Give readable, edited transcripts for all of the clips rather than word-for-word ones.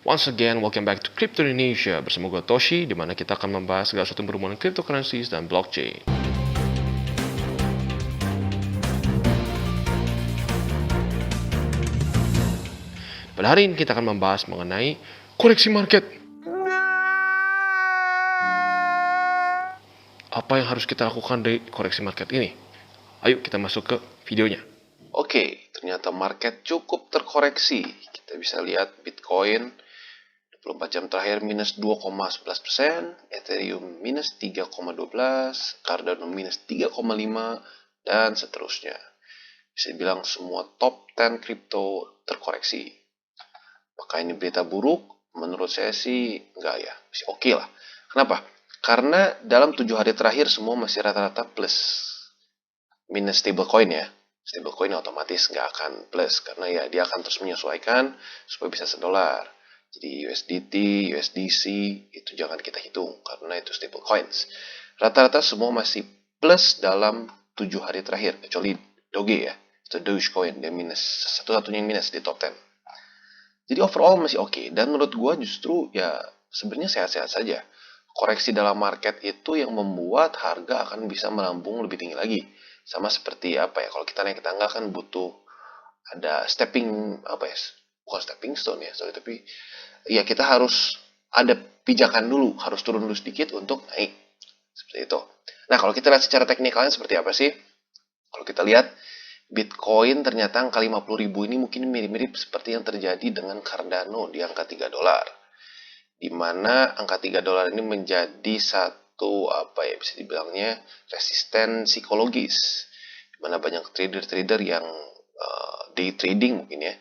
Once again, welcome back to Crypto Indonesia bersama gue Toshi, di mana kita akan membahas segala sesuatu berhubungan cryptocurrencies dan blockchain. Pada hari ini kita akan membahas mengenai koreksi market. Apa yang harus kita lakukan dari koreksi market ini? Ayo kita masuk ke videonya. Oke, ternyata market cukup terkoreksi. Kita bisa lihat Bitcoin 24 jam terakhir minus 2,11%, Ethereum minus 3,12%, Cardano minus 3,5%, dan seterusnya. Bisa dibilang semua top 10 crypto terkoreksi. Maka ini berita buruk? Menurut saya sih enggak ya, masih oke lah. Kenapa? Karena dalam 7 hari terakhir semua masih rata-rata plus. Minus stablecoin ya. Stablecoin otomatis nggak akan plus, karena ya dia akan terus menyesuaikan supaya bisa $1. Jadi USDT, USDC itu jangan kita hitung karena itu stable coins. Rata-rata semua masih plus dalam 7 hari terakhir, kecuali Doge ya, itu Dogecoin, dia minus, satu-satunya yang minus di top 10. Jadi overall masih oke. Dan menurut gua justru ya sebenarnya sehat-sehat saja. Koreksi dalam market itu yang membuat harga akan bisa melambung lebih tinggi lagi. Sama seperti apa ya, kalau kita naik tangga kan butuh ada stepping, apa ya, bukan stepping stone ya, sorry, tapi ya kita harus ada pijakan dulu, harus turun dulu sedikit untuk naik. Seperti itu. Nah, kalau kita lihat secara teknikalnya seperti apa sih? Kalau kita lihat Bitcoin ternyata angka 50.000 ini mungkin mirip-mirip seperti yang terjadi dengan Cardano di angka $3. Di mana angka $3 ini menjadi satu apa ya, bisa dibilangnya resisten psikologis. Di mana banyak trader-trader yang day trading mungkin ya,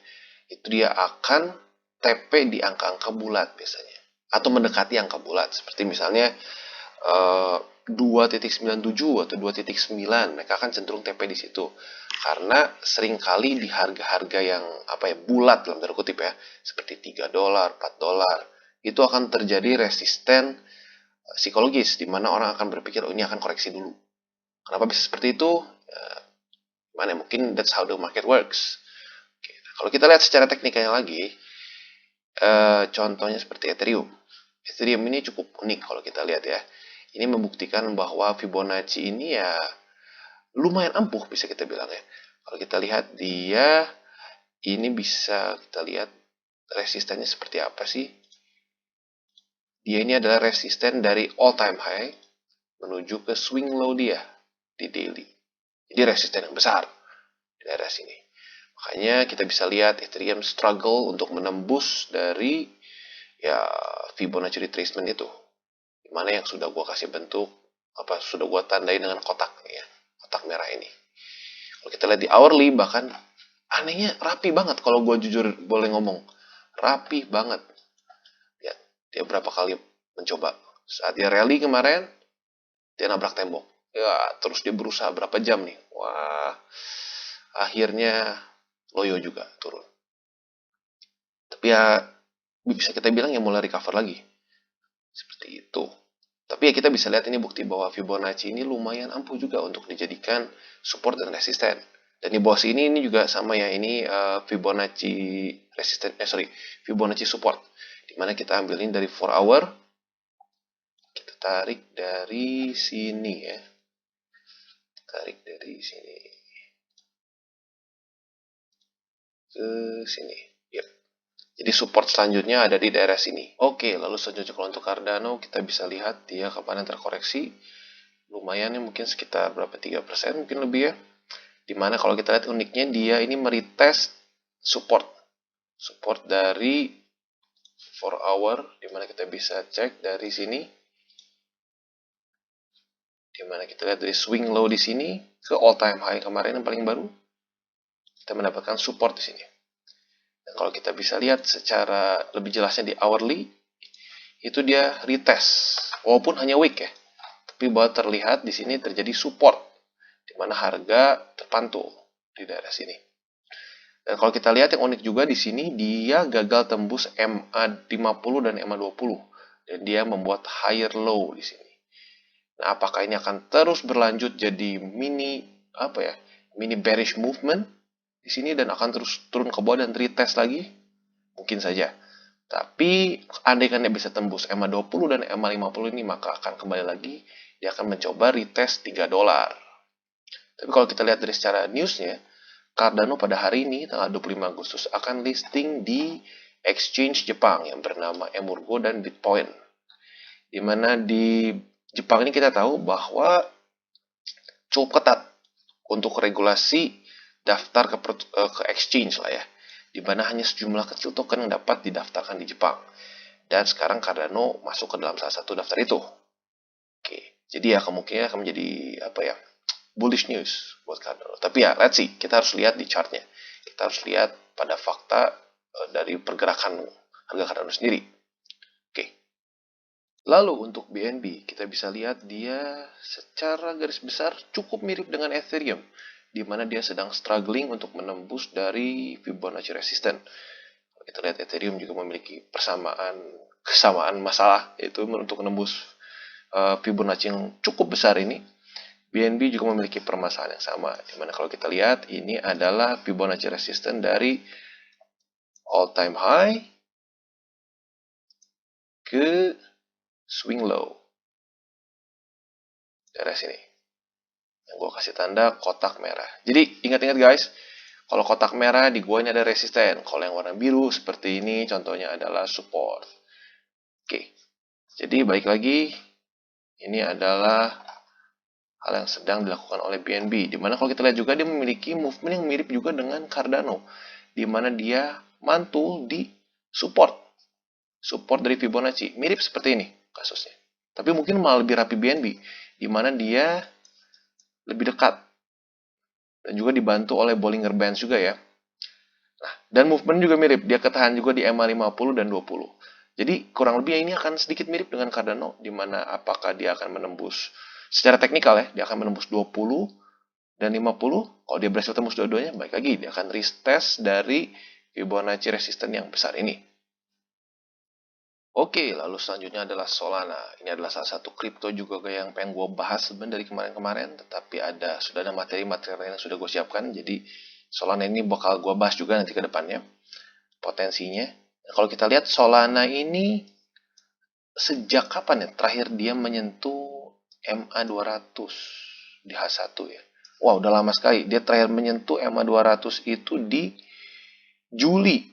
itu dia akan TP di angka-angka bulat biasanya, atau mendekati angka bulat, seperti misalnya 2.97 atau 2.9, mereka akan cenderung TP di situ karena seringkali di harga-harga yang apa ya, bulat dalam tanda kutip ya, seperti $3, $4, itu akan terjadi resisten psikologis, di mana orang akan berpikir, oh ini akan koreksi dulu. Kenapa bisa seperti itu? Mana mungkin that's how the market works. Oke, kalau kita lihat secara teknikalnya lagi, contohnya seperti Ethereum. Ethereum ini cukup unik kalau kita lihat ya. Ini membuktikan bahwa Fibonacci ini ya lumayan ampuh bisa kita bilang ya. Kalau kita lihat dia ini bisa kita lihat resistennya seperti apa sih. Dia ini adalah resisten dari all time high menuju ke swing low dia di daily. Jadi resisten yang besar di daerah sini. Makanya kita bisa lihat Ethereum struggle untuk menembus dari ya Fibonacci retracement itu, dimana yang sudah gua kasih bentuk apa, sudah gua tandai dengan kotak ya, kotak merah ini. Kalau kita lihat di hourly, bahkan anehnya rapi banget. Kalau gua jujur boleh ngomong, rapi banget. Lihat dia berapa kali mencoba. Saat dia rally kemarin, dia nabrak tembok ya, terus dia berusaha berapa jam nih, wah akhirnya loyo juga turun. Tapi ya bisa kita bilang ya mulai recover lagi. Seperti itu. Tapi ya kita bisa lihat ini bukti bahwa Fibonacci ini lumayan ampuh juga untuk dijadikan support dan resisten. Dan di bawah sini ini juga sama ya, ini Fibonacci resisten, Fibonacci support. Dimana kita ambil ini dari 4 hour. Kita tarik dari sini ya. Tarik dari sini ke sini. Yep. Jadi support selanjutnya ada di daerah sini. Oke, lalu selanjutnya kalau untuk Cardano kita bisa lihat dia kapan terkoreksi. Lumayan ya, mungkin sekitar berapa, 3% mungkin lebih ya. Dimana kalau kita lihat uniknya dia ini meretest support. Support dari 4 hour, dimana kita bisa cek dari sini. Dimana kita lihat dari swing low di sini ke all time high kemarin yang paling baru, kita mendapatkan support di sini. Dan kalau kita bisa lihat secara lebih jelasnya di hourly, itu dia retest, walaupun hanya week ya, tapi bahwa terlihat di sini terjadi support, di mana harga terpantul di daerah sini. Dan kalau kita lihat yang unik juga di sini, dia gagal tembus MA50 dan MA20, dan dia membuat higher low di sini. Nah, apakah ini akan terus berlanjut jadi mini bearish movement di sini dan akan terus turun ke bawah dan retest lagi? Mungkin saja. Tapi andaikan dia bisa tembus EMA 20 dan EMA 50 ini, maka akan kembali lagi dia akan mencoba retest $3. Tapi kalau kita lihat dari secara newsnya, Cardano pada hari ini tanggal 25 Agustus akan listing di exchange Jepang yang bernama Emurgo dan Bitcoin. Di mana di Jepang ini kita tahu bahwa cukup ketat untuk regulasi daftar ke exchange lah ya, di mana hanya sejumlah kecil token yang dapat didaftarkan di Jepang. Dan sekarang Cardano masuk ke dalam salah satu daftar itu. Oke, jadi ya kemungkinan akan menjadi bullish news buat Cardano. Tapi ya, let's see, kita harus lihat di chartnya. Kita harus lihat pada fakta dari pergerakan harga Cardano sendiri. Oke. Lalu untuk BNB, kita bisa lihat dia secara garis besar cukup mirip dengan Ethereum, di mana dia sedang struggling untuk menembus dari Fibonacci resistance. Kita lihat Ethereum juga memiliki kesamaan masalah, yaitu untuk menembus Fibonacci yang cukup besar ini. BNB juga memiliki permasalahan yang sama, di mana kalau kita lihat ini adalah Fibonacci resistance dari all time high ke swing low daerah sini. Yang gue kasih tanda kotak merah. Jadi ingat-ingat guys, kalau kotak merah di gua ini ada resisten. Kalau yang warna biru seperti ini contohnya adalah support. Oke. Jadi balik lagi, ini adalah hal yang sedang dilakukan oleh BNB. Dimana kalau kita lihat juga dia memiliki movement yang mirip juga dengan Cardano, dimana dia mantul di support dari Fibonacci. Mirip seperti ini kasusnya. Tapi mungkin malah lebih rapi BNB, dimana dia lebih dekat dan juga dibantu oleh Bollinger Bands juga ya. Nah, dan movement juga mirip, dia ketahan juga di EMA 50 dan 20. Jadi kurang lebih ini akan sedikit mirip dengan Cardano, di mana apakah dia akan menembus secara teknikal ya, dia akan menembus 20 dan 50. Kalau dia berhasil tembus dua-duanya, baik lagi dia akan retest dari Fibonacci resistance yang besar ini. Oke, lalu selanjutnya adalah Solana. Ini adalah salah satu kripto juga yang pengen gue bahas sebenarnya dari kemarin-kemarin, tetapi sudah ada materi-materi yang sudah gue siapkan, jadi Solana ini bakal gue bahas juga nanti ke depannya potensinya. Nah, kalau kita lihat Solana ini sejak kapan ya terakhir dia menyentuh MA 200 di H1 ya. Wah, udah lama sekali. Dia terakhir menyentuh MA 200 itu di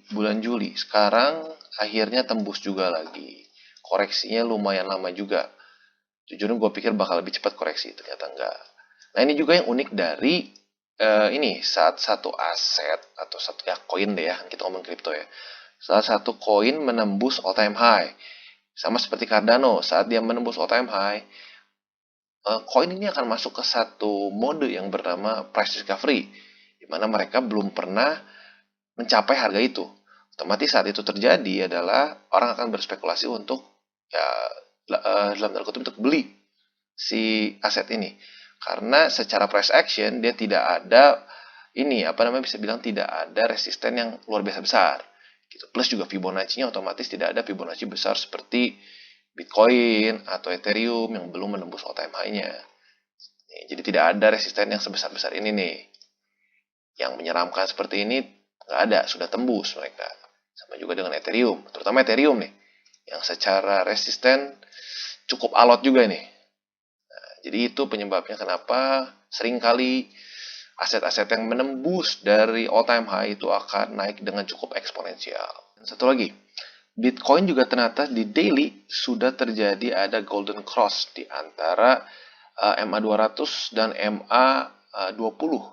bulan Juli. Sekarang akhirnya tembus juga lagi. Koreksinya lumayan lama juga. Jujur gue pikir bakal lebih cepat koreksi, ternyata enggak. Nah, ini juga yang unik dari ini saat satu aset atau satu koin deh ya, kita ngomong kripto ya. Salah satu koin menembus all time high. Sama seperti Cardano, saat dia menembus all time high, koin ini akan masuk ke satu mode yang bernama price discovery, di mana mereka belum pernah mencapai harga itu. Otomatis saat itu terjadi adalah orang akan berspekulasi untuk dalam tanda kutip untuk beli si aset ini. Karena secara price action dia tidak ada bisa bilang tidak ada resisten yang luar biasa besar. Gitu. Plus juga Fibonacci-nya otomatis tidak ada Fibonacci besar seperti Bitcoin atau Ethereum yang belum menembus all time high-nya. Jadi tidak ada resisten yang sebesar-besar ini nih. Yang menyeramkan seperti ini nggak ada, sudah tembus mereka. Sama juga dengan Ethereum, terutama Ethereum nih, yang secara resisten cukup alot juga nih. Nah, jadi itu penyebabnya kenapa seringkali aset-aset yang menembus dari all time high itu akan naik dengan cukup eksponensial. Dan satu lagi, Bitcoin juga ternyata di daily sudah terjadi ada golden cross di antara MA 200 dan MA 20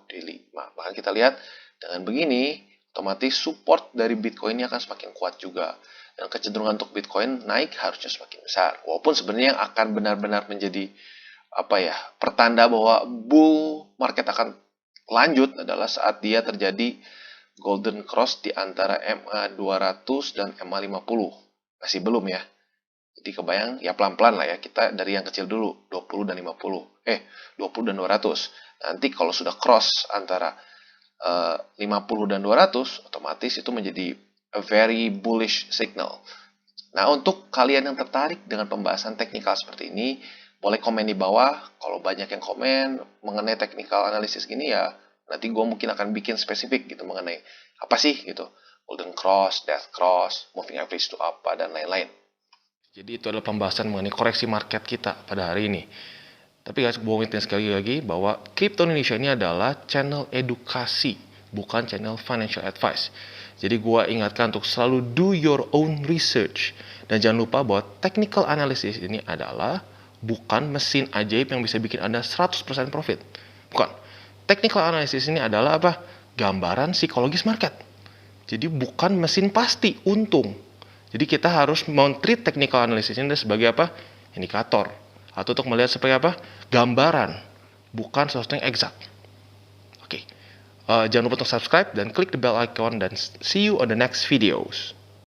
daily. Nah, bahkan kita lihat dengan begini, otomatis support dari Bitcoin ini akan semakin kuat juga. Dan kecenderungan untuk Bitcoin naik harusnya semakin besar. Walaupun sebenarnya yang akan benar-benar menjadi pertanda bahwa bull market akan lanjut adalah saat dia terjadi golden cross di antara MA 200 dan MA 50. Masih belum ya. Jadi kebayang ya pelan-pelan lah ya. Kita dari yang kecil dulu, 20 dan 50. 20 dan 200. Nanti kalau sudah cross antara 50 dan 200, otomatis itu menjadi a very bullish signal. Nah, untuk kalian yang tertarik dengan pembahasan teknikal seperti ini, boleh komen di bawah. Kalau banyak yang komen mengenai technical analysis gini ya, nanti gue mungkin akan bikin spesifik gitu mengenai apa sih gitu golden cross, death cross, moving average itu apa, dan lain-lain. Jadi itu adalah pembahasan mengenai koreksi market kita pada hari ini. Tapi guys, gue ingetin sekali lagi bahwa Crypto Indonesia ini adalah channel edukasi, bukan channel financial advice. Jadi gue ingatkan untuk selalu do your own research. Dan jangan lupa bahwa technical analysis ini adalah bukan mesin ajaib yang bisa bikin Anda 100% profit. Bukan. Technical analysis ini adalah apa? Gambaran psikologis market. Jadi bukan mesin pasti untung. Jadi kita harus men-treat technical analysis ini sebagai apa? Indikator. Atau untuk melihat seperti apa? Gambaran. Bukan sesuatu yang exact. Oke. Jangan lupa untuk subscribe dan klik the bell icon dan see you on the next videos.